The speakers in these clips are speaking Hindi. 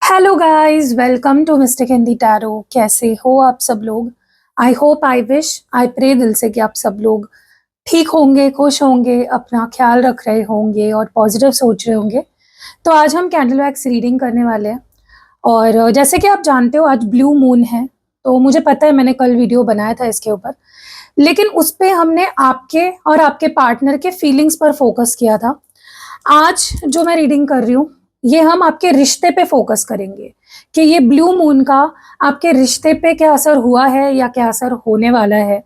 Hello guys, welcome to mystic Hindi tarot. कैसे हो आप सब लोग? I hope, I wish, I pray दिल से कि आप सब लोग ठीक होंगे, खुश होंगे, अपना ख्याल रख रहे होंगे और पॉजिटिव सोच रहे होंगे। तो आज हम कैंडल वैक्स रीडिंग करने वाले हैं। और जैसे कि आप जानते हो, आज ब्लू मून है। तो मुझे पता है, मैंने कल वीडियो बनाया था इसके ऊपर, लेकिन उस पे हमने आपके और आपके पार्टनर के फीलिंग्स पर फोकस किया था। आज जो मैं रीडिंग कर रही हूँ, ये हम आपके रिश्ते पे फोकस करेंगे कि ये ब्लू मून का आपके रिश्ते पे क्या असर हुआ है या क्या असर होने वाला है।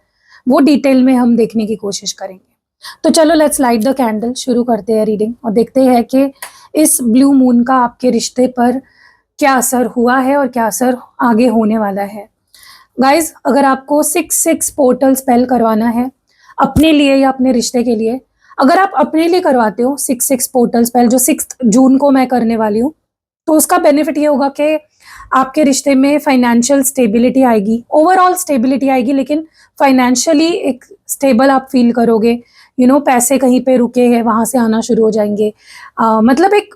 वो डिटेल में हम देखने की कोशिश करेंगे। तो चलो, लेट्स लाइट द कैंडल, शुरू करते हैं रीडिंग और देखते हैं कि इस ब्लू मून का आपके रिश्ते पर क्या असर हुआ है और क्या असर आगे होने वाला है। गाइज, अगर आपको 6 पोर्टल स्पेल करवाना है अपने लिए या अपने रिश्ते के लिए, अगर आप अपने लिए करवाते हो 6 पोर्टल स्पेल, जो 6 जून को मैं करने वाली हूँ, तो उसका बेनिफिट ये होगा कि आपके रिश्ते में फाइनेंशियल स्टेबिलिटी आएगी, ओवरऑल स्टेबिलिटी आएगी, लेकिन फाइनेंशियली एक स्टेबल आप फील करोगे। पैसे कहीं पे रुके हैं, वहां से आना शुरू हो जाएंगे। मतलब एक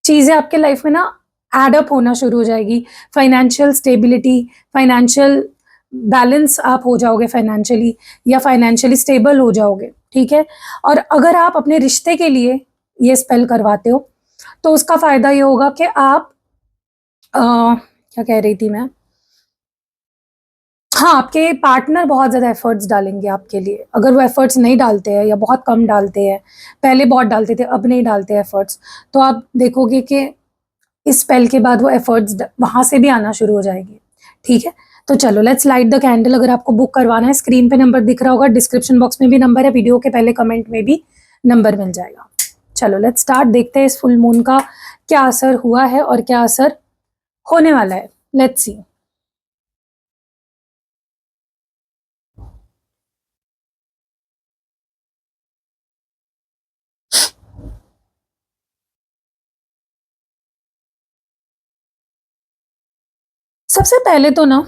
चीजें आपके लाइफ में ना एड अप होना शुरू हो जाएगी। फाइनेंशियल स्टेबिलिटी, फाइनेंशियल बैलेंस आप हो जाओगे फाइनेंशियली, या फाइनेंशियली स्टेबल हो जाओगे। ठीक है। और अगर आप अपने रिश्ते के लिए ये स्पेल करवाते हो, तो उसका फायदा ये होगा कि आप क्या कह रही थी मैं, हाँ, आपके पार्टनर बहुत ज़्यादा एफर्ट्स डालेंगे आपके लिए। अगर वो एफर्ट्स नहीं डालते हैं या बहुत कम डालते हैं, पहले बहुत डालते थे, अब नहीं डालते एफर्ट्स, तो आप देखोगे कि इस स्पेल के बाद वो एफर्ट्स वहां से भी आना शुरू हो जाएगी। ठीक है। तो चलो, लेट्स लाइट द कैंडल। अगर आपको बुक करवाना है, स्क्रीन पे नंबर दिख रहा होगा, डिस्क्रिप्शन बॉक्स में भी नंबर है, वीडियो के पहले कमेंट में भी नंबर मिल जाएगा। चलो, लेट्स स्टार्ट। देखते हैं इस फुल मून का क्या असर हुआ है और क्या असर होने वाला है। Let's see. सबसे पहले तो ना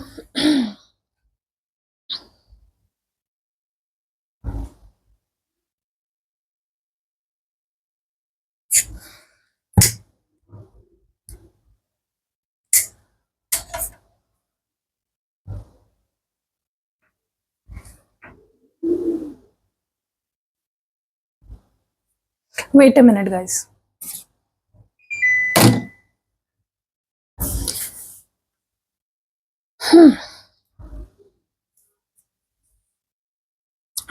वेट अ मिनट गाइस।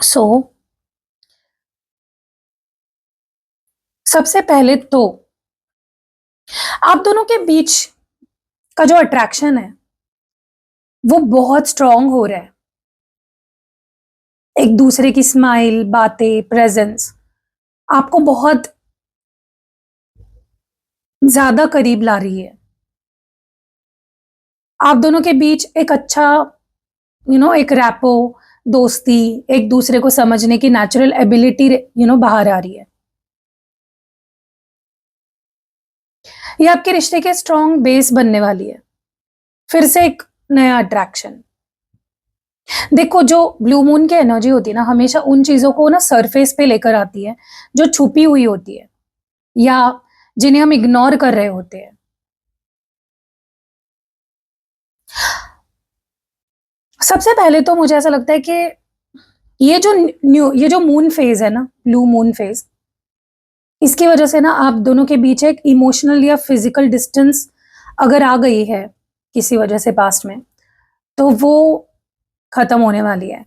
सो सबसे पहले तो आप दोनों के बीच का जो अट्रैक्शन है, वो बहुत स्ट्रांग हो रहा है। एक दूसरे की स्माइल, बातें, प्रेजेंस आपको बहुत ज्यादा करीब ला रही है। आप दोनों के बीच एक अच्छा एक रैपो, दोस्ती, एक दूसरे को समझने की नेचुरल एबिलिटी बाहर आ रही है। ये आपके रिश्ते के स्ट्रांग बेस बनने वाली है। फिर से एक नया अट्रैक्शन। देखो, जो ब्लू मून की एनर्जी होती है ना, हमेशा उन चीजों को ना सरफेस पे लेकर आती है जो छुपी हुई होती है या जिन्हें हम इग्नोर कर रहे होते हैं। सबसे पहले तो मुझे ऐसा लगता है कि ये जो मून फेज है ना, ब्लू मून फेज, इसकी वजह से ना आप दोनों के बीच एक इमोशनल या फिजिकल डिस्टेंस अगर आ गई है किसी वजह से पास्ट में, तो वो खत्म होने वाली है।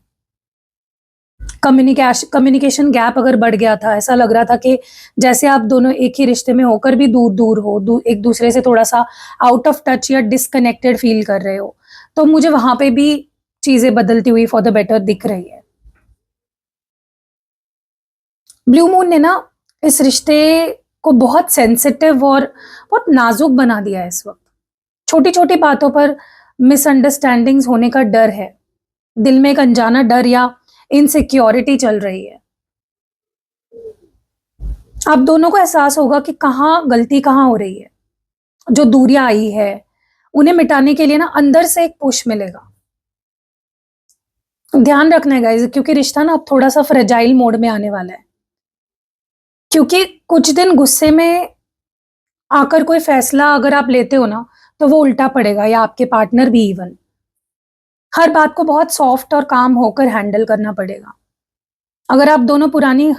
कम्युनिकेशन गैप अगर बढ़ गया था, ऐसा लग रहा था कि जैसे आप दोनों एक ही रिश्ते में होकर भी दूर दूर हो, एक दूसरे से थोड़ा सा आउट ऑफ टच या डिस्कनेक्टेड फील कर रहे हो, तो मुझे वहां पे भी चीजें बदलती हुई फॉर द बेटर दिख रही है। ब्लू मून ने ना इस रिश्ते को बहुत सेंसिटिव और बहुत नाजुक बना दिया है इस वक्त। छोटी छोटी बातों पर मिसअंडरस्टैंडिंग्स होने का डर है। दिल में एक अनजाना डर या इनसिक्योरिटी चल रही है। आप दोनों को एहसास होगा कि कहाँ गलती कहाँ हो रही है। जो दूरियां आई है, उन्हें मिटाने के लिए ना अंदर से एक पुश मिलेगा। ध्यान रखना है गाइस, क्योंकि रिश्ता ना अब थोड़ा सा फ्रेजाइल मोड में आने वाला है। क्योंकि कुछ दिन गुस्से में आकर कोई फैसला अगर आप लेते हो ना, तो वो उल्टा पड़ेगा या आपके पार्टनर भी इवन। हर बात को बहुत सॉफ्ट और काम होकर हैंडल करना पड़ेगा। अगर आप दोनों पुरानी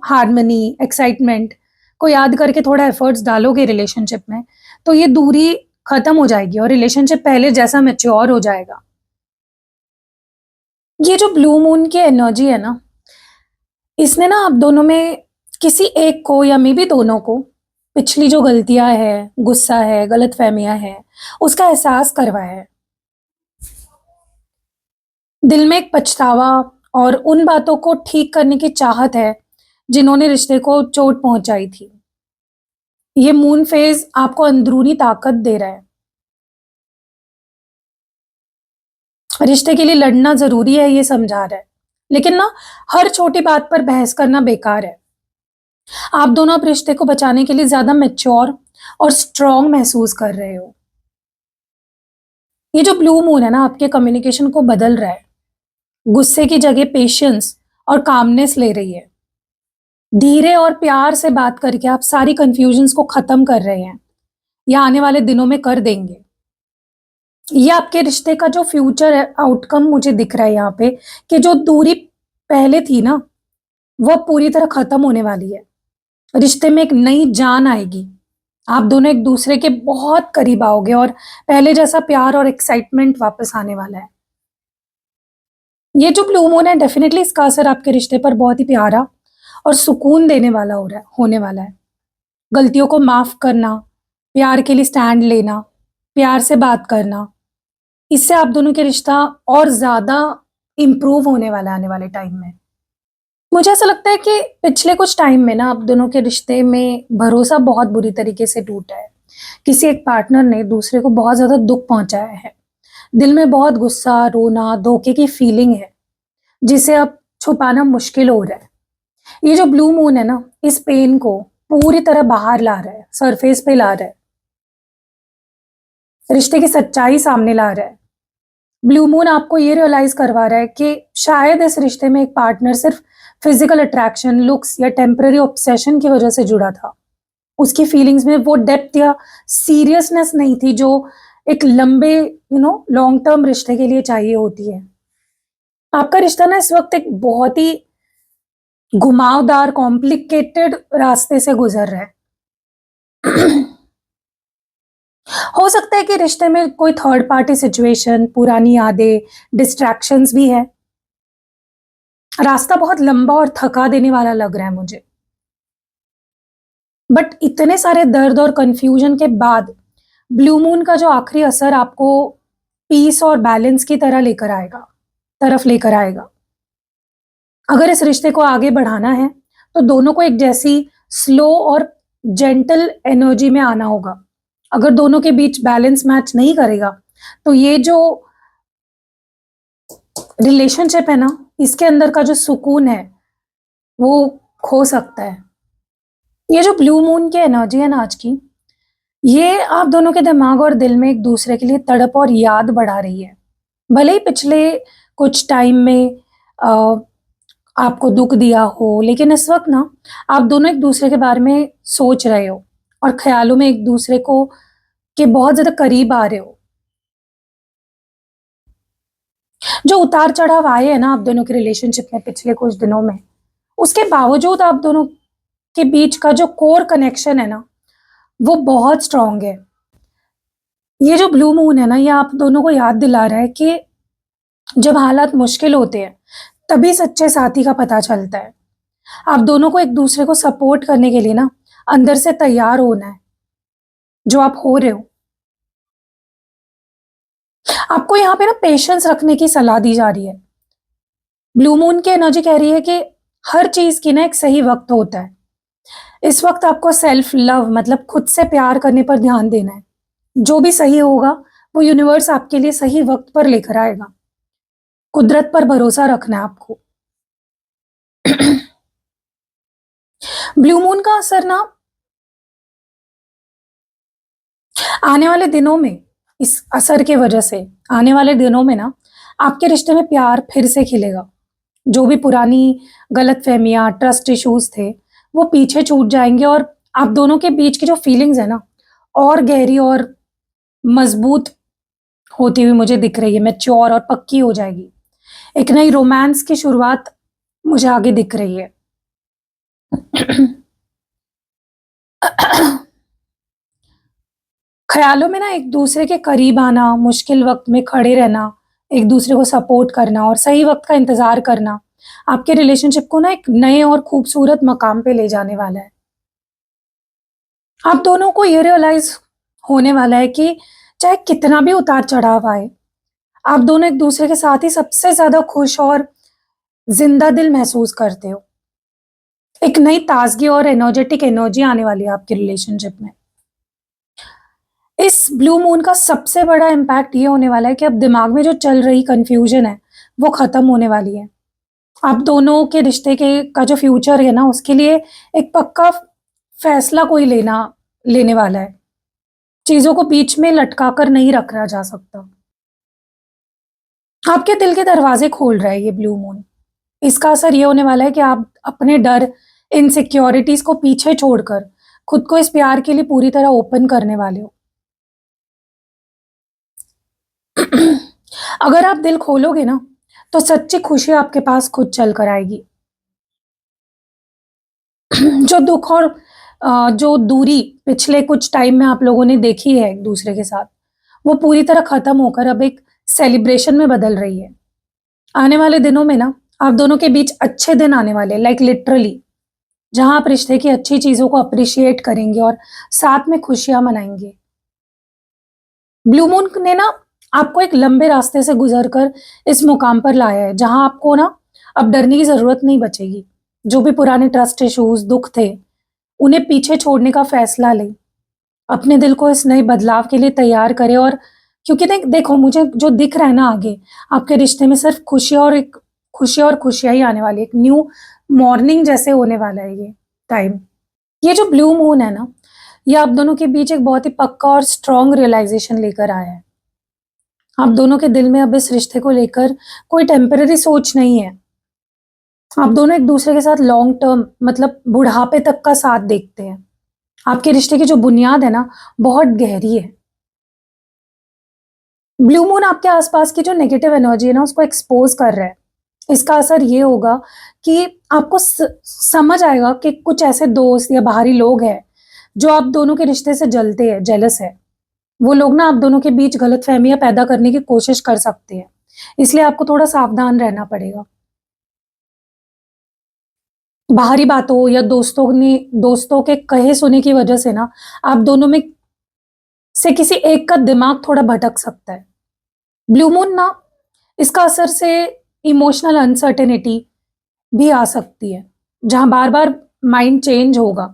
हार्मनी, एक्साइटमेंट को याद करके थोड़ा एफर्ट्स डालोगे रिलेशनशिप में, तो ये दूरी खत्म हो जाएगी और रिलेशनशिप पहले जैसा मैच्योर हो जाएगा। ये जो ब्लू मून की एनर्जी है ना, इसने ना आप दोनों में किसी एक को या मे बी दोनों को पिछली जो गलतियां है, गुस्सा है, गलतफहमियां हैं, उसका एहसास करवाया है। दिल में एक पछतावा और उन बातों को ठीक करने की चाहत है जिन्होंने रिश्ते को चोट पहुंचाई थी। ये मून फेज आपको अंदरूनी ताकत दे रहा है। रिश्ते के लिए लड़ना जरूरी है, ये समझा रहा है, लेकिन ना हर छोटी बात पर बहस करना बेकार है। आप दोनों अब रिश्ते को बचाने के लिए ज्यादा मैच्योर और स्ट्रांग महसूस कर रहे हो। ये जो ब्लू मून है ना, आपके कम्युनिकेशन को बदल रहा है। गुस्से की जगह पेशेंस और कामनेस ले रही है। धीरे और प्यार से बात करके आप सारी कंफ्यूजन्स को खत्म कर रहे हैं, या आने वाले दिनों में कर देंगे। ये आपके रिश्ते का जो फ्यूचर है, आउटकम मुझे दिख रहा है यहाँ पे, कि जो दूरी पहले थी ना, वो पूरी तरह खत्म होने वाली है। रिश्ते में एक नई जान आएगी। आप दोनों एक दूसरे के बहुत करीब आओगे और पहले जैसा प्यार और एक्साइटमेंट वापस आने वाला है। ये जो ब्लू मून है, डेफिनेटली इसका असर आपके रिश्ते पर बहुत ही प्यारा और सुकून देने वाला होने वाला है। गलतियों को माफ करना, प्यार के लिए स्टैंड लेना, प्यार से बात करना, इससे आप दोनों के रिश्ता और ज्यादा इम्प्रूव होने वाला है आने वाले टाइम में। मुझे ऐसा लगता है कि पिछले कुछ टाइम में ना आप दोनों के रिश्ते में भरोसा बहुत बुरी तरीके से टूटा है। किसी एक पार्टनर ने दूसरे को बहुत ज्यादा दुख पहुंचाया है। दिल में बहुत गुस्सा, रोना, धोखे की फीलिंग है, जिसे अब छुपाना मुश्किल हो रहा है। ये जो ब्लू मून है ना, इस पेन को पूरी तरह बाहर ला रहा है, सरफेस पे ला रहा है, रिश्ते की सच्चाई सामने ला रहा है। ब्लू मून आपको ये रियलाइज करवा रहा है कि शायद इस रिश्ते में एक पार्टनर सिर्फ फिजिकल अट्रैक्शन, लुक्स या टेम्पररी ऑब्सेशन की वजह से जुड़ा था। उसकी फीलिंग्स में वो डेप्थ या सीरियसनेस नहीं थी जो एक लंबे लॉन्ग टर्म रिश्ते के लिए चाहिए होती है। आपका रिश्ता ना इस वक्त एक बहुत ही घुमावदार, कॉम्प्लिकेटेड रास्ते से गुजर रहा है। हो सकता है कि रिश्ते में कोई थर्ड पार्टी सिचुएशन, पुरानी यादें, डिस्ट्रैक्शंस भी है। रास्ता बहुत लंबा और थका देने वाला लग रहा है मुझे। बट इतने सारे दर्द और कंफ्यूजन के बाद ब्लू मून का जो आखिरी असर आपको पीस और बैलेंस की तरफ लेकर आएगा। अगर इस रिश्ते को आगे बढ़ाना है तो दोनों को एक जैसी स्लो और जेंटल एनर्जी में आना होगा। अगर दोनों के बीच बैलेंस मैच नहीं करेगा तो ये जो रिलेशनशिप है ना, इसके अंदर का जो सुकून है वो खो सकता है। ये जो ब्लू मून की एनर्जी है ना आज की, ये आप दोनों के दिमाग और दिल में एक दूसरे के लिए तड़प और याद बढ़ा रही है। भले ही पिछले कुछ टाइम में आपको दुख दिया हो, लेकिन इस वक्त ना आप दोनों एक दूसरे के बारे में सोच रहे हो और ख्यालों में एक दूसरे को के बहुत ज्यादा करीब आ रहे हो। जो उतार चढ़ाव आए हैं ना आप दोनों के रिलेशनशिप में पिछले कुछ दिनों में, उसके बावजूद आप दोनों के बीच का जो कोर कनेक्शन है ना, वो बहुत स्ट्रांग है। ये जो ब्लू मून है ना, ये आप दोनों को याद दिला रहा है कि जब हालात मुश्किल होते हैं तभी सच्चे साथी का पता चलता है। आप दोनों को एक दूसरे को सपोर्ट करने के लिए ना अंदर से तैयार होना है, जो आप हो रहे हो। आपको यहाँ पे ना पेशेंस रखने की सलाह दी जा रही है। ब्लू मून की एनर्जी कह रही है कि हर चीज की ना एक सही वक्त होता है। इस वक्त आपको सेल्फ लव, मतलब खुद से प्यार करने पर ध्यान देना है। जो भी सही होगा वो यूनिवर्स आपके लिए सही वक्त पर लेकर आएगा। कुदरत पर भरोसा रखना है आपको। ब्लू मून का असर ना आने वाले दिनों में, इस असर के वजह से आने वाले दिनों में ना आपके रिश्ते में प्यार फिर से खिलेगा। जो भी पुरानी गलतफहमियां, ट्रस्ट इश्यूज थे, वो पीछे छूट जाएंगे और आप दोनों के बीच की जो फीलिंग्स है ना, और गहरी और मजबूत होती हुई मुझे दिख रही है, मैच्योर और पक्की हो जाएगी। एक नई रोमांस की शुरुआत मुझे आगे दिख रही है। ख़्यालों में ना एक-दूसरे के करीब आना, मुश्किल वक़्त में खड़े रहना, एक-दूसरे को सपोर्ट करना और सही वक़्त का इंतज़ार करना, आपके रिलेशनशिप को ना एक नए और खूबसूरत मकाम पे ले जाने वाला है। आप दोनों को ये रियलाइज़ होने वाला है कि चाहे कितना भी उतार-चढ़ाव आए, आप दोनों एक-दूसरे के साथ ही सबसे ज़्यादा खुश और ज़िंदा दिल महसूस करते हो। एक नई ताज़गी और एनर्जेटिक एनर्जी आने वाली है आपके रिलेशनशिप में। इस ब्लू मून का सबसे बड़ा इम्पैक्ट ये होने वाला है कि अब दिमाग में जो चल रही कन्फ्यूज़न है, वो ख़त्म होने वाली है। आप दोनों के रिश्ते के का जो फ्यूचर है ना, उसके लिए एक पक्का फैसला कोई लेने वाला है। चीज़ों को बीच में लटका कर नहीं रखा जा सकता। आपके दिल के दरवाज़े खोल रहा है ये ब्लू मून। इसका असर ये होने वाला है कि आप अपने डर, इनसिक्योरिटीज़ को पीछे छोड़कर खुद को इस प्यार के लिए पूरी तरह ओपन करने वाले हो। अगर आप दिल खोलोगे ना, तो सच्ची खुशी आपके पास खुद चल कर आएगी। जो दुःख और जो दूरी पिछले कुछ टाइम में आप लोगों ने देखी है एक-दूसरे के साथ, वो पूरी तरह खत्म होकर अब एक सेलिब्रेशन में बदल रही है। आने वाले दिनों में ना, आप दोनों के बीच अच्छे दिन आने वाले हैं, लाइक लिटरली, जहाँ आप रिश्ते की अच्छी चीज़ों को एप्रिशिएट करेंगे और साथ में खुशियाँ मनाएँगे। ब्लू मून ने ना आपको एक लंबे रास्ते से गुज़र कर इस मुकाम पर लाया है, जहाँ आपको ना अब डरने की ज़रूरत नहीं बचेगी। जो भी पुराने ट्रस्ट इश्यूज़, दुःख थे, उन्हें पीछे छोड़ने का फैसला लें। अपने दिल को इस नए बदलाव के लिए तैयार करें और क्योंकि देखो मुझे जो दिख रहा है ना आगे, आपके रिश्ते में सिर्फ़ खुशियाँ ही आने वाली है। एक न्यू मॉर्निंग जैसे होने वाला है ये टाइम। ये जो ब्लू मून है ना, ये आप दोनों के बीच एक बहुत ही पक्का और स्ट्रॉन्ग रियलाइज़ेशन लेकर आया है। आप दोनों के दिल में अब इस रिश्ते को लेकर कोई टेम्परेरी सोच नहीं है। आप दोनों एक-दूसरे के साथ लॉन्ग टर्म मतलब बुढ़ापे तक का साथ देखते हैं। आपके रिश्ते की जो बुनियाद है ना, बहुत गहरी है। ब्लू मून आपके आसपास की जो नेगेटिव एनर्जी है ना, उसको एक्सपोज़ कर रहा है। इसका असर ये होगा कि आपको समझ आएगा कि कुछ ऐसे दोस्त या बाहरी लोग हैं, जो आप दोनों के रिश्ते से जलते हैं, जेलस है। वो लोग ना आप दोनों के बीच गलतफ़हमियाँ पैदा करने की कोशिश कर सकते हैं। इसलिए आपको थोड़ा सावधान रहना पड़ेगा। बाहरी बातों या दोस्तों के कहे-सुने की वजह से ना, आप दोनों में से किसी एक का दिमाग थोड़ा भटक सकता है। ब्लू मून ना इसका असर से इमोशनल अनसर्टेनिटी भी आ सकती है, जहाँ बार-बार माइंड चेंज होगा।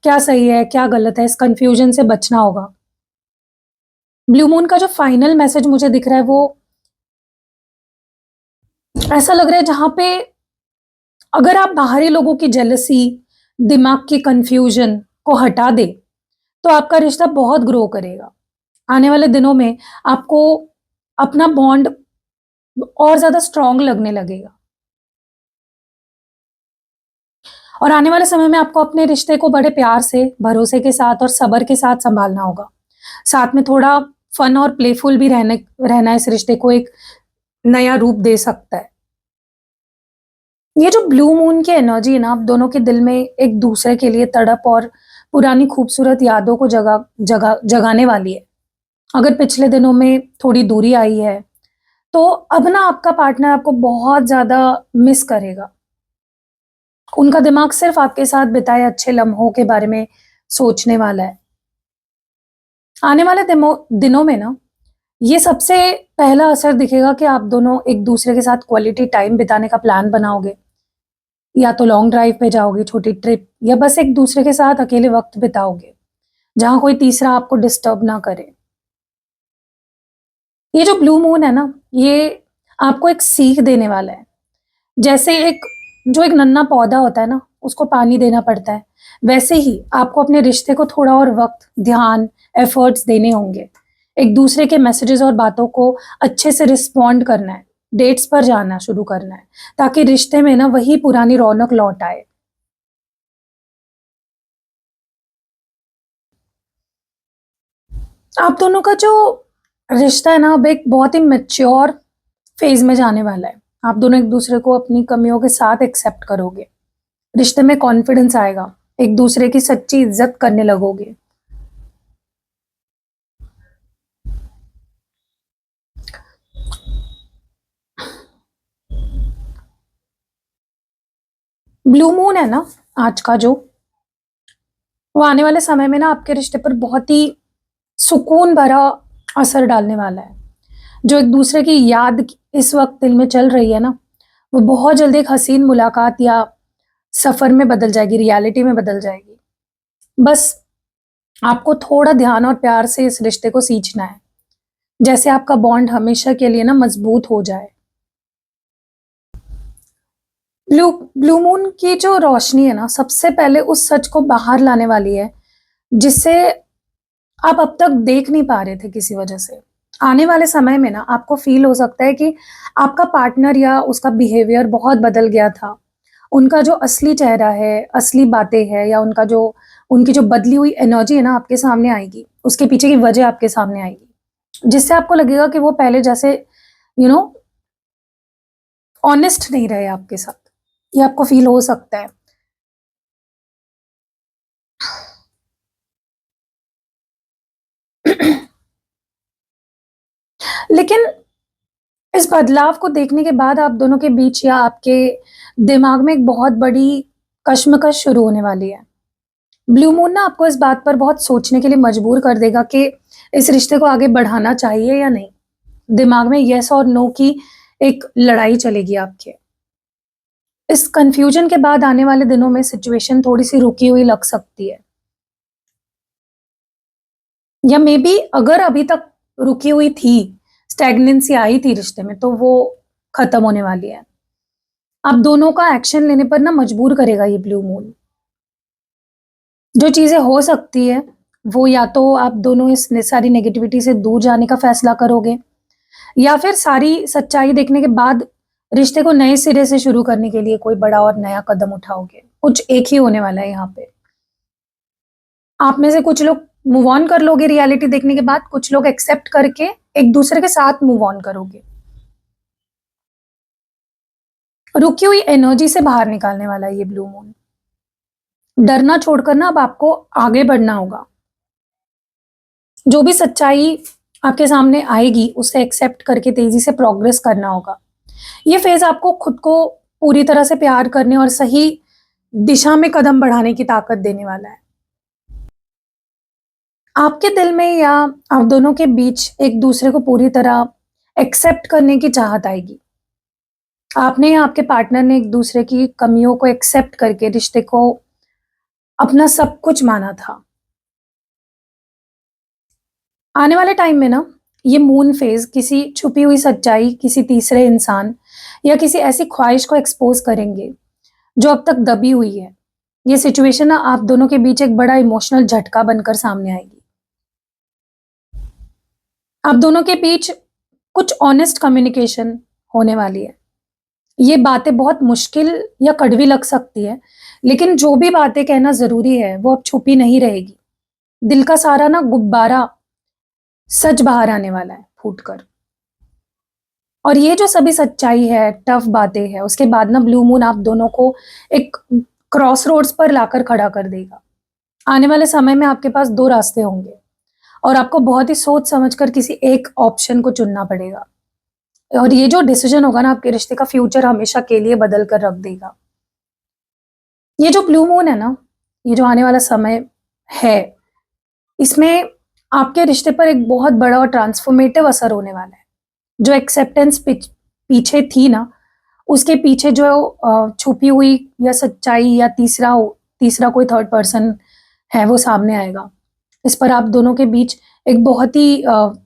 क्या सही है, क्या गलत है, इस कन्फ्यूजन से बचना होगा। ब्लू मून का जो फाइनल मैसेज मुझे दिख रहा है वो ऐसा लग रहा है जहाँ पे अगर आप बाहरी लोगों की जेलसी, दिमाग की कन्फ्यूजन को हटा दें, तो आपका रिश्ता बहुत ग्रो करेगा। आने वाले दिनों में आपको अपना बॉन्ड और ज़्यादा स्ट्रॉन्ग लगने लगेगा। और आने वाले समय में आपको अपने रिश्ते को बड़े प्यार से, भरोसे के साथ और सब्र के साथ सँभालना होगा। साथ में थोड़ा फन और प्लेफुल भी रहना इस रिश्ते को एक नया रूप दे सकता है। ये जो ब्लू मून की एनर्जी है ना, आप दोनों के दिल में एक-दूसरे के लिए तड़प और पुरानी खूबसूरत यादों को जगाने वाली है। अगर पिछले दिनों में थोड़ी दूरी आई है, तो अब ना आपका पार्टनर आपको बहुत ज़्यादा मिस करेगा। उनका दिमाग सिर्फ़ आपके साथ बिताए अच्छे लम्हों के बारे में सोचने वाला है। आने वाले दिनों में ना, ये सबसे पहला असर दिखेगा कि आप दोनों एक-दूसरे के साथ क्वालिटी टाइम बिताने का प्लान बनाओगे, या तो लॉन्ग ड्राइव पे जाओगे, छोटी ट्रिप या बस एक-दूसरे के साथ अकेले वक़्त बिताओगे, जहाँ कोई तीसरा आपको डिस्टर्ब ना करे। ये जो ब्लू मून है ना, ये आपको एक सीख देने वाला है। जैसे एक नन्हा पौधा होता है ना, उसको पानी देना पड़ता है, वैसे ही आपको अपने रिश्ते को थोड़ा और वक़्त, ध्यान, एफर्ट्स देने होंगे। एक-दूसरे के मैसेजेज़ और बातों को अच्छे से रिस्पॉन्ड करना है, डेट्स पर जाना शुरू करना है, ताकि रिश्ते में ना वही पुरानी रौनक लौट आए। आप दोनों का जो रिश्ता है ना, अब एक बहुत ही मैच्योर फेज में जाने वाला है। आप दोनों एक दूसरे को अपनी कमियों के साथ एक्सेप्ट करोगे। रिश्ते में कॉन्फिडेंस आएगा, एक दूसरे की सच्ची इज्जत करने लगोगे। ब्लू मून है ना आज का जो, वो आने वाले समय में ना आपके रिश्ते पर बहुत ही सुकून भरा असर डालने वाला है। जो एक दूसरे की याद इस वक्त दिल में चल रही है ना, वो बहुत जल्दी एक हसीन मुलाकात या सफर में बदल जाएगी, रियलिटी में बदल जाएगी। बस आपको थोड़ा ध्यान और प्यार से इस रिश्ते को सींचना है, जैसे आपका बॉन्ड हमेशा के लिए ना मजबूत हो जाए। ब्लू ब्लू मून की जो रोशनी है ना, सबसे पहले उस सच को बाहर लाने वाली है जिससे आप अब तक देख नहीं पा रहे थे किसी वजह से। आने वाले समय में ना आपको फील हो सकता है कि आपका पार्टनर या उसका बिहेवियर बहुत बदल गया था। उनका जो असली चेहरा है, असली बातें हैं, या उनकी जो बदली हुई एनर्जी है ना आपके सामने आएगी। उसके पीछे की वजह आपके सामने आएगी, जिससे आपको लगेगा कि वो पहले जैसे यू नो ऑनेस्ट नहीं रहे आपके साथ। ये आपको फील हो सकता है। लेकिन इस बदलाव को देखने के बाद आप दोनों के बीच या आपके दिमाग में एक बहुत बड़ी कश्मकश शुरू होने वाली है। ब्लू मून ना आपको इस बात पर बहुत सोचने के लिए मजबूर कर देगा कि इस रिश्ते को आगे बढ़ाना चाहिए या नहीं। दिमाग में यस और नो की एक लड़ाई चलेगी आपके। इस कंफ्यूजन के बाद आने वाले दिनों में सिचुएशन थोड़ी सी रुकी हुई लग सकती है, या मे बी अगर अभी तक रुकी हुई थी, स्टैग्नेंसी आई थी रिश्ते में, तो वो खत्म होने वाली है। आप दोनों का एक्शन लेने पर ना मजबूर करेगा ये ब्लू मून। जो चीजें हो सकती है, वो या तो आप दोनों इस सारी नेगेटिविटी से दूर जाने का फैसला करोगे, या फिर सारी सच्चाई देखने के बाद रिश्ते को नए सिरे से शुरू करने के लिए कोई बड़ा और नया कदम उठाओगे। कुछ एक ही होने वाला है यहाँ पे। आप में से कुछ लोग मूव ऑन कर लोगे रियलिटी देखने के बाद, कुछ लोग एक्सेप्ट करके एक दूसरे के साथ मूव ऑन करोगे। रुकी हुई एनर्जी से बाहर निकालने वाला है ये ब्लू मून। डरना छोड़कर ना अब आपको आगे बढ़ना होगा। जो भी सच्चाई आपके सामने आएगी उसे एक्सेप्ट करके तेजी से प्रोग्रेस करना होगा। ये फेज आपको खुद को पूरी तरह से प्यार करने और सही दिशा में कदम बढ़ाने की ताकत देने वाला है। आपके दिल में या आप दोनों के बीच एक दूसरे को पूरी तरह एक्सेप्ट करने की चाहत आएगी। आपने या आपके पार्टनर ने एक दूसरे की कमियों को एक्सेप्ट करके रिश्ते को अपना सब कुछ माना था। आने वाले टाइम में ना ये मून फेज किसी छुपी हुई सच्चाई, किसी तीसरे इंसान या किसी ऐसी ख्वाहिश को एक्सपोज करेंगे जो अब तक दबी हुई है। ये सिचुएशन ना आप दोनों के बीच एक बड़ा इमोशनल झटका बनकर सामने आएगी। आप दोनों के बीच कुछ ऑनेस्ट कम्युनिकेशन होने वाली है। ये बातें बहुत मुश्किल या कड़वी लग सकती है, लेकिन जो भी बातें कहना जरूरी है वो अब छुपी नहीं रहेगी। दिल का सारा ना गुब्बारा सच बाहर आने वाला है फूटकर। और ये जो सभी सच्चाई है, टफ बातें हैं, उसके बाद ना ब्लू मून आप दोनों को एक क्रॉस रोड्स पर लाकर खड़ा कर देगा। आने वाले समय में आपके पास दो रास्ते होंगे और आपको बहुत ही सोच समझकर किसी एक ऑप्शन को चुनना पड़ेगा। और ये जो डिसीजन होगा ना आपके रिश्ते का फ्यूचर हमेशा के लिए बदल कर रख देगा। ये जो ब्लू मून है ना, ये जो आने वाला समय है, इसमें आपके रिश्ते पर एक बहुत बड़ा और ट्रांसफॉर्मेटिव असर होने वाला है। जो एक्सेप्टेंस पीछे थी ना, उसके पीछे जो छुपी हुई या सच्चाई या तीसरा कोई थर्ड पर्सन है वो सामने आएगा। इस पर आप दोनों के बीच एक बहुत ही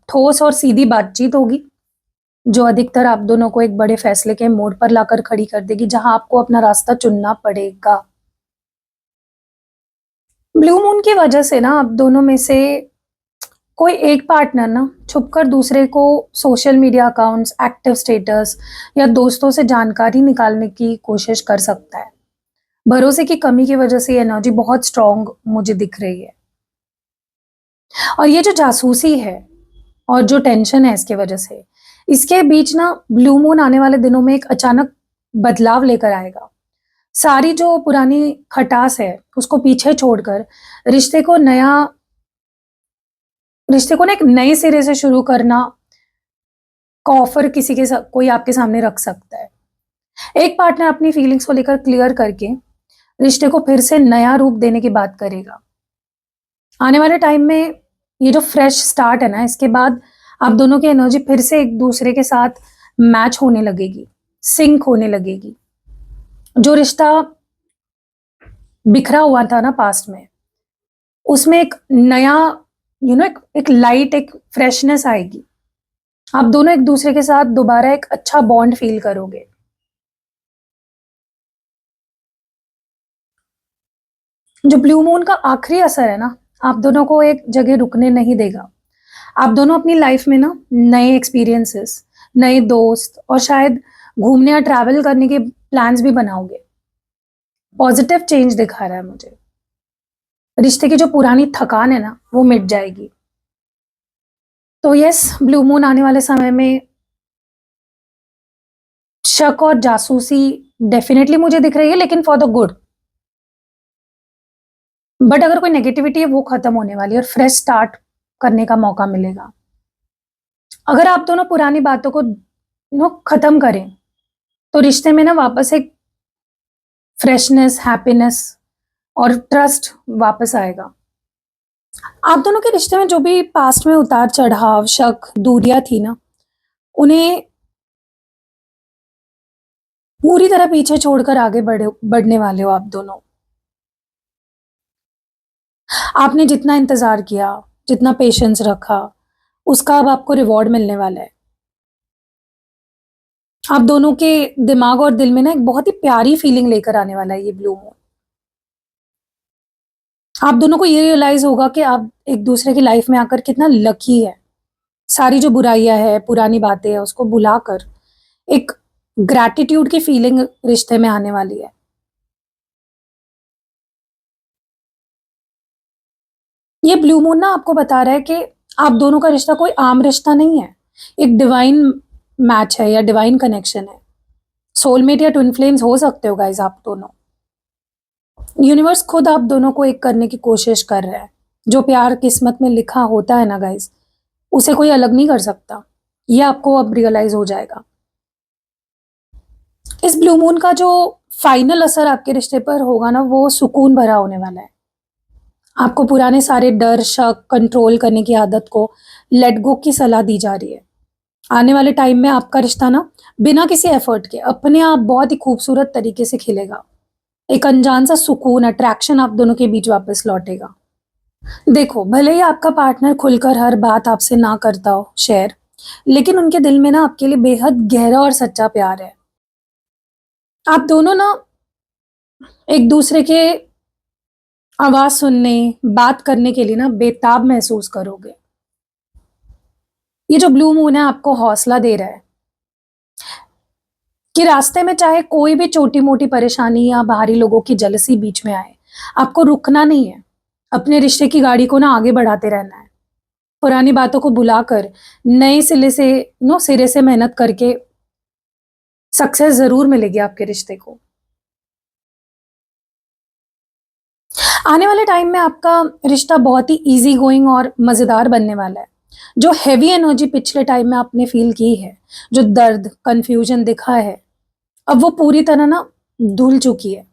ठोस और सीधी बातचीत होगी, जो अधिकतर आप दोनों को एक बड़े फैसले के मोड़ पर लाकर खड़ी कर देगी, जहां आपको अपना रास्ता चुनना पड़ेगा। ब्लू मून की वजह से ना आप दोनों में से कोई एक पार्टनर ना छुपकर दूसरे को social media accounts, active status या दोस्तों से जानकारी निकालने की कोशिश कर सकता है। भरोसे की कमी की वजह से ये एनर्जी बहुत स्ट्रांग मुझे दिख रही है। और ये जो जासूसी है और जो टेंशन है इसके वजह से, इसके बीच ना ब्लू मून आने वाले दिनों में एक अचानक बदलाव लेकर आएगा। सारी जो पुरानी खटास है उसको पीछे छोड़कर रिश्ते को नया रिश्ते को ना एक नए सिरे से शुरू करना का ऑफर कोई आपके सामने रख सकता है। एक पार्टनर अपनी फीलिंग्स को लेकर क्लियर करके रिश्ते को फिर से नया रूप देने की बात करेगा। आने वाले टाइम में ये जो फ्रेश स्टार्ट है ना, इसके बाद आप दोनों की एनर्जी फिर से एक दूसरे के साथ मैच होने लगेगी, सिंक होने लगेगी। जो रिश्ता बिखरा हुआ था ना पास्ट में, उसमें एक नया एक लाइट, एक फ्रेशनेस आएगी। आप दोनों एक दूसरे के साथ दोबारा एक अच्छा बॉन्ड फील करोगे। जो ब्लू मून का आखिरी असर है ना, आप दोनों को एक जगह रुकने नहीं देगा। आप दोनों अपनी लाइफ में ना नए एक्सपीरियंसेस, नए दोस्त और शायद घूमने या ट्रैवल करने के प्लान्स भी बनाओगे। पॉजिटिव चेंज दिखा रहा है मुझे। रिश्ते की जो पुरानी थकान है ना, वो मिट जाएगी। तो यस, ब्लू मून आने वाले समय में शक और जासूसी डेफिनेटली मुझे दिख रही है, लेकिन फॉर द गुड। बट अगर कोई नेगेटिविटी है वो खत्म होने वाली है और फ्रेश स्टार्ट करने का मौका मिलेगा। अगर आप दोनों पुरानी बातों को खत्म करें तो रिश्ते में ना वापस एक फ्रेशनेस, हैप्पीनेस और ट्रस्ट वापस आएगा। आप दोनों के रिश्ते में जो भी पास्ट में उतार चढ़ाव, शक, दूरियां थी ना, उन्हें पूरी तरह पीछे छोड़कर आगे बढ़ने वाले हो आप दोनों। आपने जितना इंतजार किया, जितना पेशेंस रखा, उसका अब आपको रिवॉर्ड मिलने वाला है। आप दोनों के दिमाग और दिल में ना एक बहुत ही प्यारी फीलिंग लेकर आने वाला है ये ब्लू मून। आप दोनों को ये रियलाइज होगा कि आप एक दूसरे की लाइफ में आकर कितना लकी है। सारी जो बुराइयां है, पुरानी बातें हैं, उसको भुलाकर एक ग्रैटिट्यूड की फीलिंग रिश्ते में आने वाली है। ये ब्लू मून ना आपको बता रहा है कि आप दोनों का रिश्ता कोई आम रिश्ता नहीं है, एक डिवाइन मैच है या डिवाइन कनेक्शन है। सोलमेट या ट्विन फ्लेम्स हो सकते हो गाइज आप दोनों। यूनिवर्स खुद आप दोनों को एक करने की कोशिश कर रहा है। जो प्यार किस्मत में लिखा होता है ना गाइज, उसे कोई अलग नहीं कर सकता। ये आपको अब रियलाइज हो जाएगा। इस ब्लू मून का जो फाइनल असर आपके रिश्ते पर होगा ना, वो सुकून भरा होने वाला है। आपको पुराने सारे डर, शक, कंट्रोल करने की आदत को लेट गो की सलाह दी जा रही है। आने वाले टाइम में आपका रिश्ता ना बिना किसी एफर्ट के अपने आप बहुत ही खूबसूरत तरीके से खिलेगा। एक अनजान सा सुकून, अट्रैक्शन आप दोनों के बीच वापस लौटेगा। देखो, भले ही आपका पार्टनर खुलकर हर बात आपसे ना करता हो शेयर, लेकिन उनके दिल में ना आपके लिए बेहद गहरा और सच्चा प्यार है। आप दोनों ना एक दूसरे के आवाज सुनने, बात करने के लिए ना बेताब महसूस करोगे। ये जो ब्लू मून है आपको हौसला दे रहा है कि रास्ते में चाहे कोई भी छोटी मोटी परेशानी या बाहरी लोगों की जलसी बीच में आए, आपको रुकना नहीं है। अपने रिश्ते की गाड़ी को ना आगे बढ़ाते रहना है। पुरानी बातों को भुलाकर नए सिरे से मेहनत करके सक्सेस जरूर मिलेगी आपके रिश्ते को। आने वाले टाइम में आपका रिश्ता बहुत ही इजी गोइंग और मजेदार बनने वाला है। जो हैवी एनर्जी पिछले टाइम में आपने फील की है, जो दर्द, कंफ्यूजन दिखा है, अब वो पूरी तरह ना धुल चुकी है।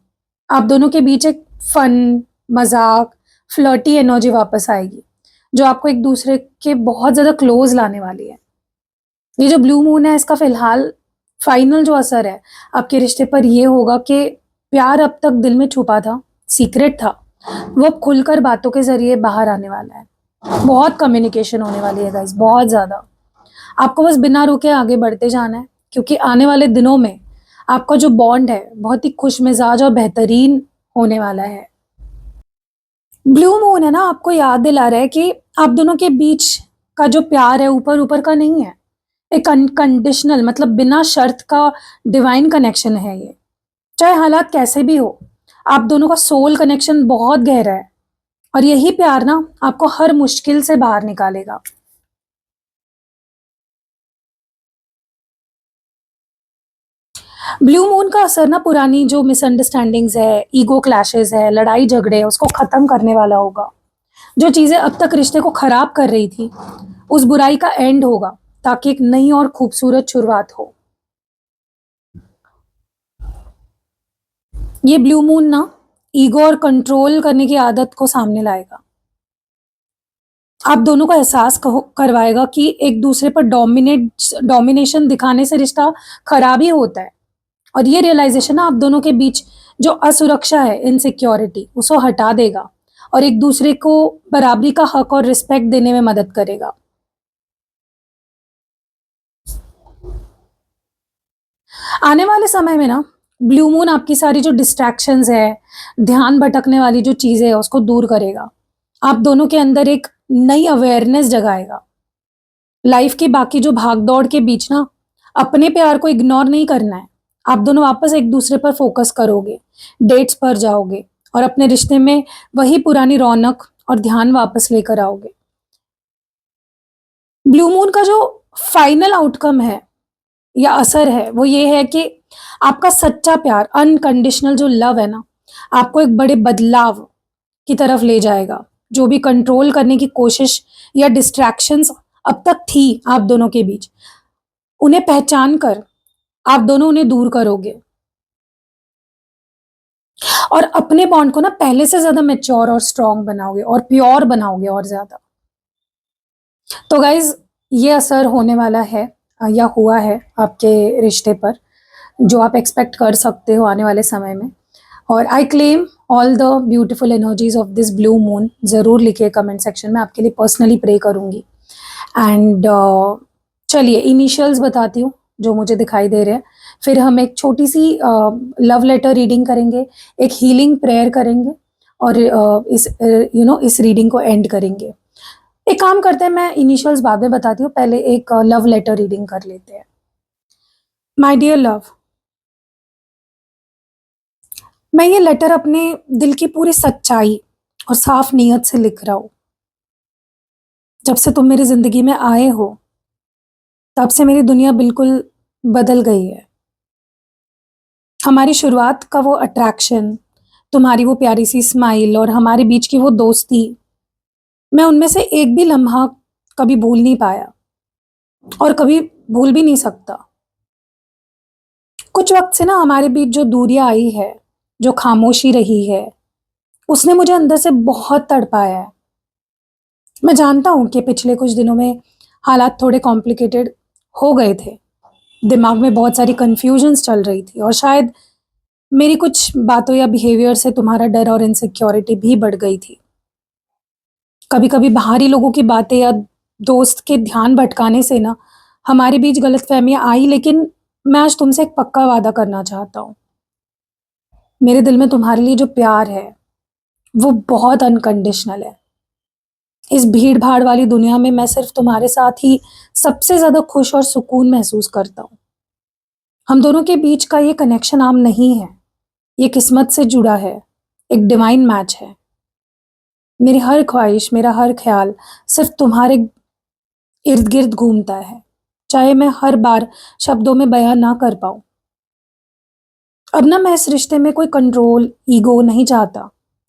आप दोनों के बीच एक फन, मजाक, फ्लर्टी एनर्जी वापस आएगी, जो आपको एक दूसरे के बहुत ज्यादा क्लोज लाने वाली है। ये जो ब्लू मून है, इसका फिलहाल फाइनल जो असर है आपके रिश्ते पर ये होगा कि प्यार अब तक दिल में छुपा था, सीक्रेट था, वो अब खुलकर बातों के जरिए बाहर आने वाला है। बहुत कम्युनिकेशन होने वाली है गाइस, बहुत ज्यादा। आपको बस बिना रुके आगे बढ़ते जाना है, क्योंकि आने वाले दिनों में आपका जो बॉन्ड है बहुत ही खुश मिजाज और बेहतरीन होने वाला है। ब्लू मून है ना आपको याद दिला रहा है कि आप दोनों के बीच का जो प्यार है ऊपर ऊपर का नहीं है, एक अनकंडीशनल, मतलब बिना शर्त का डिवाइन कनेक्शन है ये। चाहे हालात कैसे भी हो, आप दोनों का सोल कनेक्शन बहुत गहरा है और यही प्यार ना आपको हर मुश्किल से बाहर निकालेगा। ब्लू मून का असर ना पुरानी जो मिसअंडरस्टैंडिंग्स है, ईगो क्लैशेस है, लड़ाई झगड़े है, उसको खत्म करने वाला होगा। जो चीजें अब तक रिश्ते को खराब कर रही थी, उस बुराई का एंड होगा, ताकि एक नई और खूबसूरत शुरुआत हो। ये ब्लू मून ना ईगो और कंट्रोल करने की आदत को सामने लाएगा। आप दोनों को एहसास करवाएगा कि एक दूसरे पर डोमिनेशन दिखाने से रिश्ता खराब ही होता है। और ये रियलाइजेशन ना आप दोनों के बीच जो असुरक्षा है, इनसिक्योरिटी, उसको हटा देगा और एक दूसरे को बराबरी का हक और रिस्पेक्ट देने में मदद करेगा। आने वाले समय में ना ब्लू मून आपकी सारी जो डिस्ट्रैक्शंस है, ध्यान भटकने वाली जो चीजें है, उसको दूर करेगा। आप दोनों के अंदर एक नई अवेयरनेस जगाएगा। लाइफ की बाकी जो भागदौड़ के बीच ना अपने प्यार को इग्नोर नहीं करना है। आप दोनों वापस एक दूसरे पर फोकस करोगे, डेट्स पर जाओगे और अपने रिश्ते में वही पुरानी रौनक और ध्यान वापस लेकर आओगे। ब्लू मून का जो फाइनल आउटकम है या असर है वो ये है कि आपका सच्चा प्यार, अनकंडीशनल जो लव है ना, आपको एक बड़े बदलाव की तरफ ले जाएगा। जो भी कंट्रोल करने की कोशिश या डिस्ट्रैक्शंस अब तक थी आप दोनों के बीच, उन्हें पहचान कर आप दोनों उन्हें दूर करोगे और अपने बॉन्ड को ना पहले से ज्यादा मैच्योर और स्ट्रांग बनाओगे और प्योर बनाओगे और ज्यादा। तो गाइज, ये असर होने वाला है या हुआ है आपके रिश्ते पर, जो आप एक्सपेक्ट कर सकते हो आने वाले समय में। और I claim all the beautiful energies of this blue moon. ज़रूर लिखिए कमेंट सेक्शन में, आपके लिए पर्सनली प्रे करूँगी। एंड चलिए इनिशियल्स बताती हूँ जो मुझे दिखाई दे रहे हैं, फिर हम एक छोटी सी लव लेटर रीडिंग करेंगे, एक हीलिंग प्रेयर करेंगे और इस रीडिंग को एंड करेंगे। एक काम करते हैं, मैं इनिशियल्स बाद में बताती हूँ, पहले एक लव लेटर रीडिंग कर लेते हैं। माय डियर लव, मैं ये लेटर अपने दिल की पूरी सच्चाई और साफ नीयत से लिख रहा हूँ। जब से तुम मेरी जिंदगी में आए हो, तब से मेरी दुनिया बिल्कुल बदल गई है। हमारी शुरुआत का वो अट्रैक्शन, तुम्हारी वो प्यारी सी स्माइल और हमारे बीच की वो दोस्ती, मैं उनमें से एक भी लम्हा कभी भूल नहीं पाया और कभी भूल भी नहीं सकता। कुछ वक्त से ना हमारे बीच जो दूरियां आई है, जो खामोशी रही है, उसने मुझे अंदर से बहुत तड़पाया है। मैं जानता हूँ कि पिछले कुछ दिनों में हालात थोड़े कॉम्प्लिकेटेड हो गए थे। दिमाग में बहुत सारी कन्फ्यूजन्स चल रही थी और शायद मेरी कुछ बातों या बिहेवियर से तुम्हारा डर और इनसिक्योरिटी भी बढ़ गई थी। कभी कभी बाहरी लोगों की बातें या दोस्त के ध्यान भटकाने से ना हमारे बीच गलतफहमियां आई, लेकिन मैं आज तुमसे एक पक्का वादा करना चाहता हूँ। मेरे दिल में तुम्हारे लिए जो प्यार है वो बहुत अनकंडीशनल है। इस भीड़ भाड़ वाली दुनिया में मैं सिर्फ तुम्हारे साथ ही सबसे ज्यादा खुश और सुकून महसूस करता हूँ। हम दोनों के बीच का ये कनेक्शन आम नहीं है, ये किस्मत से जुड़ा है, एक डिवाइन मैच है। मेरी हर ख्वाहिश, मेरा हर ख्याल सिर्फ तुम्हारे इर्द गिर्द घूमता है, चाहे मैं हर बार शब्दों में बयां ना कर पाऊं। अब ना मैं इस रिश्ते में कोई कंट्रोल, ईगो नहीं चाहता।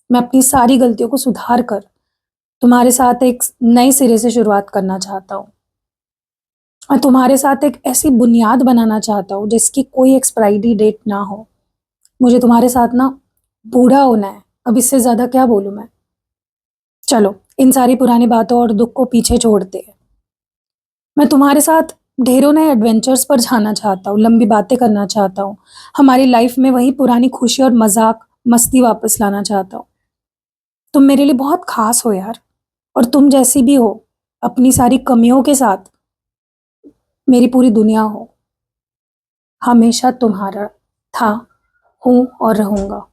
मैं अपनी सारी गलतियों को सुधार कर तुम्हारे साथ एक नए सिरे से शुरुआत करना चाहता हूँ और तुम्हारे साथ एक ऐसी बुनियाद बनाना चाहता हूँ जिसकी कोई एक्सपायरी डेट ना हो। मुझे तुम्हारे साथ ना बूढ़ा होना है, अब इससे ज्यादा क्या बोलूं मैं। चलो इन सारी पुरानी बातों और दुख को पीछे छोड़ते हैं। मैं तुम्हारे साथ ढेरों नए एडवेंचर्स पर जाना चाहता हूँ, लंबी बातें करना चाहता हूँ, हमारी लाइफ में वही पुरानी खुशी और मजाक मस्ती वापस लाना चाहता हूँ। तुम मेरे लिए बहुत खास हो यार, और तुम जैसी भी हो, अपनी सारी कमियों के साथ मेरी पूरी दुनिया हो। हमेशा तुम्हारा था, हूं और रहूंगा।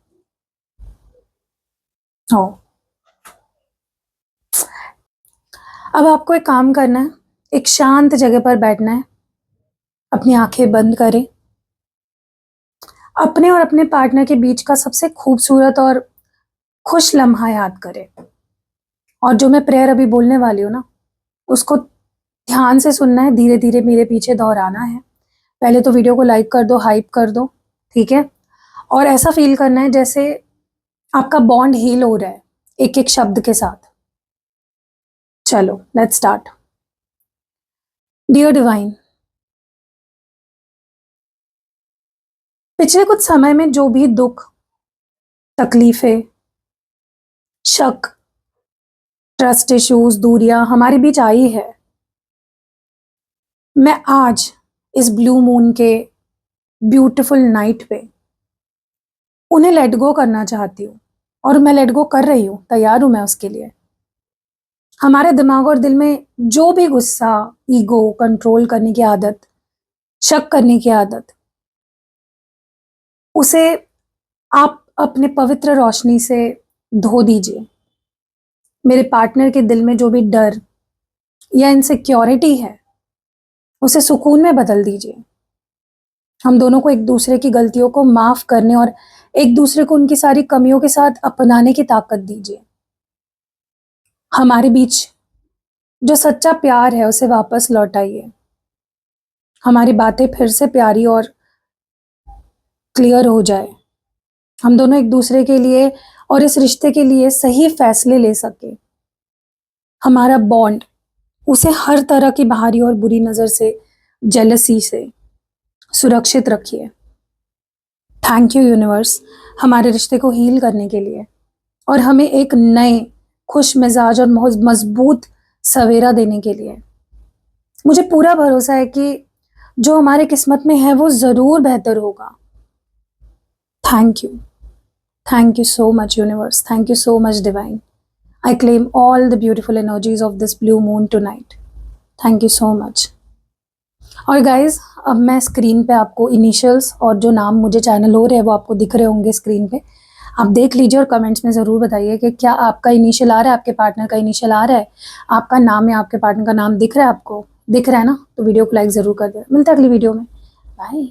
हो। अब आपको एक काम करना है, एक शांत जगह पर बैठना है, अपनी आंखें बंद करें, अपने और अपने पार्टनर के बीच का सबसे खूबसूरत और खुश लम्हा याद करें। और जो मैं प्रेयर अभी बोलने वाली हूँ ना, उसको ध्यान से सुनना है, धीरे धीरे मेरे पीछे दोहराना है। पहले तो वीडियो को लाइक कर दो, हाइप कर दो, ठीक है? और ऐसा फील करना है जैसे आपका बॉन्ड हील हो रहा है एक एक शब्द के साथ। चलो लेट्स स्टार्ट। डियर डिवाइन, पिछले कुछ समय में जो भी दुख, तकलीफें, शक, ट्रस्ट इश्यूज, दूरियां हमारे बीच आई है, मैं आज इस ब्लू मून के ब्यूटीफुल नाइट पे उन्हें लेट गो करना चाहती हूँ। और मैं लेट गो कर रही हूँ, तैयार हूं मैं उसके लिए। हमारे दिमाग और दिल में जो भी गुस्सा, ईगो, कंट्रोल करने की आदत, शक करने की आदत, उसे आप अपने पवित्र रोशनी से धो दीजिए। मेरे पार्टनर के दिल में जो भी डर या इनसिक्योरिटी है, उसे सुकून में बदल दीजिए। हम दोनों को एक दूसरे की गलतियों को माफ करने और एक दूसरे को उनकी सारी कमियों के साथ अपनाने की ताकत दीजिए। हमारे बीच जो सच्चा प्यार है उसे वापस लौटाइए। हमारी बातें फिर से प्यारी और क्लियर हो जाए। हम दोनों एक दूसरे के लिए और इस रिश्ते के लिए सही फैसले ले सके। हमारा बॉन्ड, उसे हर तरह की बाहरी और बुरी नजर से, जेलसी से सुरक्षित रखिए। थैंक यू यूनिवर्स, हमारे रिश्ते को हील करने के लिए और हमें एक नए खुश मिजाज और मजबूत सवेरा देने के लिए। मुझे पूरा भरोसा है कि जो हमारे किस्मत में है वो जरूर बेहतर होगा। Thank you so much universe, thank you so much divine. I claim all the beautiful energies of this blue moon tonight. Thank you so much. और गाइज, अब मैं स्क्रीन पे आपको इनिशियल्स और जो नाम मुझे चैनल हो रहे हैं वो आपको दिख रहे होंगे स्क्रीन पे। आप देख लीजिए और कमेंट्स में ज़रूर बताइए कि क्या आपका इनिशियल आ रहा है, आपके पार्टनर का इनिशियल आ रहा है, आपका नाम या आपके पार्टनर का नाम दिख रहा है आपको? दिख रहा है ना? तो वीडियो को लाइक ज़रूर कर देना। मिलता है अगली वीडियो में। बाय।